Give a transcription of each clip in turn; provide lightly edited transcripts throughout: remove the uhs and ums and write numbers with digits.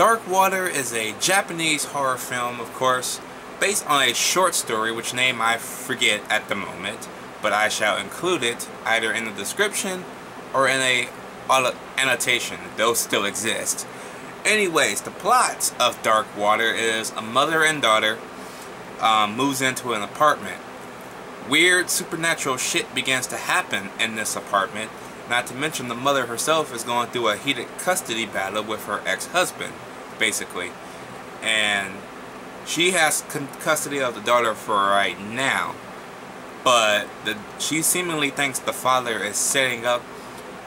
Dark Water is a Japanese horror film, of course, based on a short story, which name I forget at the moment, but I shall include it either in the description or in a annotation. Those still exist. Anyways, the plot of Dark Water is a mother and daughter moves into an apartment. Weird supernatural shit begins to happen in this apartment. Not to mention the mother herself is going through a heated custody battle with her ex-husband, basically. And she has custody of the daughter for right now. But she seemingly thinks the father is setting up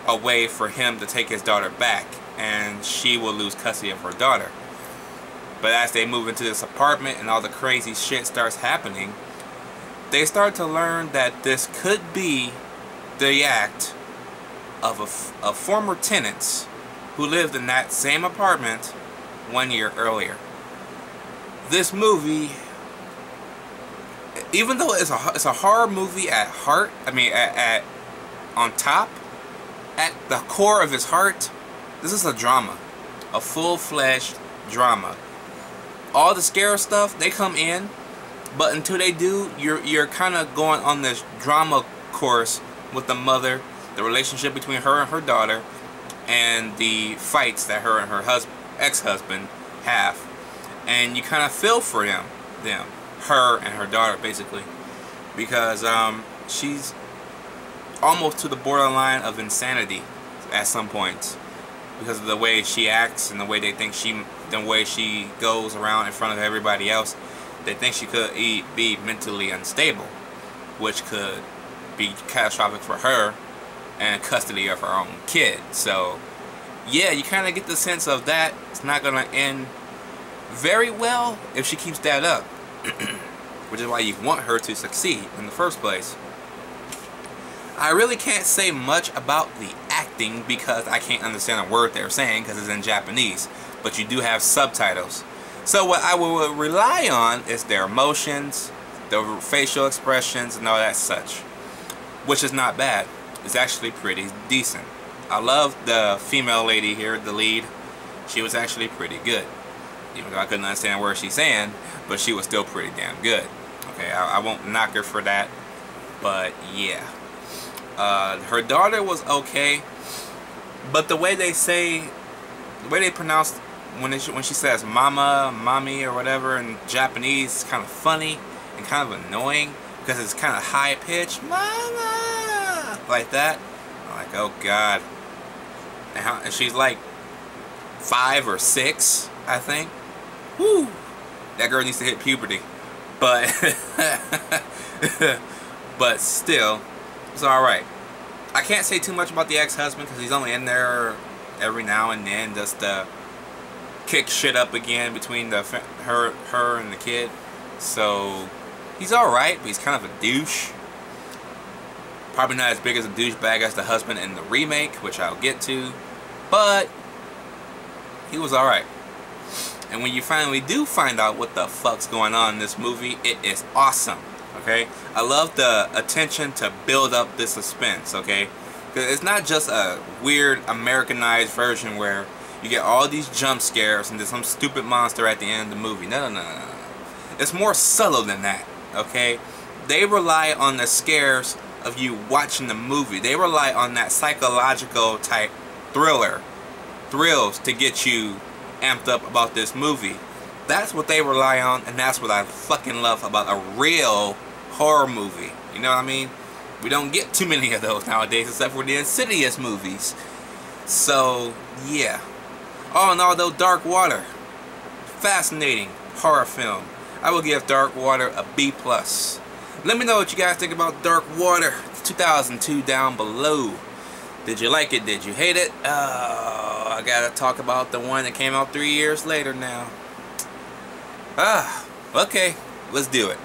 a way for him to take his daughter back. And she will lose custody of her daughter. But as they move into this apartment and all the crazy shit starts happening, they start to learn that this could be the act of former tenants who lived in that same apartment 1 year earlier. This movie, even though it's a horror movie at heart, on top, at the core of its heart, this is a drama, a full-fledged drama. All the scare stuff, they come in, but until they do, you're kind of going on this drama course with the mother, the relationship between her and her daughter, and the fights that her and her ex-husband have. And you kind of feel for them, her and her daughter, basically, because she's almost to the borderline of insanity at some points, because of the way she acts and the way they think the way she goes around in front of everybody else. They think she could be mentally unstable, which could be catastrophic for her and custody of her own kid. So yeah, you kind of get the sense of that it's not going to end very well if she keeps that up, which is why you want her to succeed in the first place. I really can't say much about the acting because I can't understand a word they're saying because it's in Japanese, but you do have subtitles. So what I will rely on is their emotions, their facial expressions, and all that such, which is not bad. It's actually pretty decent. I love the female lady here, the lead. She was actually pretty good. Even though I couldn't understand what she's saying, but she was still pretty damn good. Okay, I won't knock her for that, but yeah. Her daughter was okay, but the way they pronounce when she says mama, mommy, or whatever in Japanese, is kind of funny and kind of annoying because it's kind of high pitched, mama, like that. I'm like, oh god. And she's like 5 or 6, I think. Woo! That girl needs to hit puberty, but but still, it's all right. I can't say too much about the ex-husband because he's only in there every now and then just to kick shit up again between her and the kid. So he's all right, but he's kind of a douche. Probably not as big as a douchebag as the husband in the remake, which I'll get to, but he was all right. And when you finally do find out what the fuck's going on in this movie, it is awesome. Okay, I love the attention to build up the suspense. Okay, because it's not just a weird Americanized version where you get all these jump scares and there's some stupid monster at the end of the movie. No. It's more subtle than that. Okay, they rely on the scares of you watching the movie. They rely on that psychological type thrills to get you amped up about this movie. That's what they rely on, and that's what I fucking love about a real horror movie. You know what I mean? We don't get too many of those nowadays, except for the Insidious movies. So, yeah. All in all, though, Dark Water, fascinating horror film. I will give Dark Water a B+. Let me know what you guys think about Dark Water 2002 down below. Did you like it? Did you hate it? I gotta talk about the one that came out 3 years later now. Okay, let's do it.